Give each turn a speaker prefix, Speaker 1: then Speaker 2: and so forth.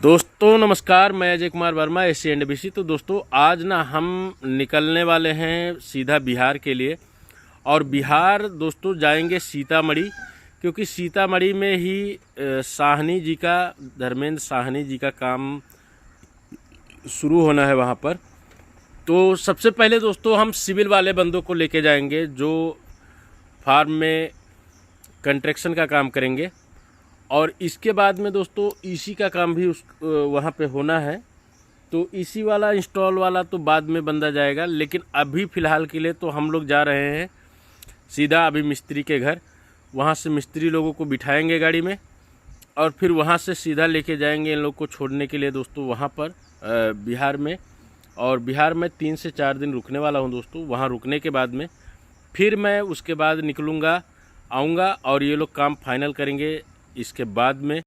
Speaker 1: दोस्तों नमस्कार, मैं अजय कुमार वर्मा, SC&BC। तो दोस्तों आज ना हम निकलने वाले हैं सीधा बिहार के लिए। और बिहार दोस्तों जाएंगे सीतामढ़ी, क्योंकि सीतामढ़ी में ही साहनी जी का, धर्मेंद्र साहनी जी का काम शुरू होना है वहाँ पर। तो सबसे पहले दोस्तों हम सिविल वाले बंदों को लेके जाएंगे जो फार्म में कंस्ट्रक्शन का काम करेंगे। और इसके बाद में दोस्तों ईसी का काम भी वहाँ पे होना है। तो ईसी वाला, इंस्टॉल वाला तो बाद में बंदा जाएगा, लेकिन अभी फ़िलहाल के लिए तो हम लोग जा रहे हैं सीधा अभी मिस्त्री के घर। वहाँ से मिस्त्री लोगों को बिठाएंगे गाड़ी में और फिर वहाँ से सीधा लेके जाएंगे इन लोग को छोड़ने के लिए दोस्तों वहाँ पर बिहार में। और बिहार में 3 से 4 दिन रुकने वाला हूँ दोस्तों। वहाँ रुकने के बाद में फिर मैं उसके बाद निकलूँगा, आऊँगा और ये लोग काम फाइनल करेंगे इसके बाद में।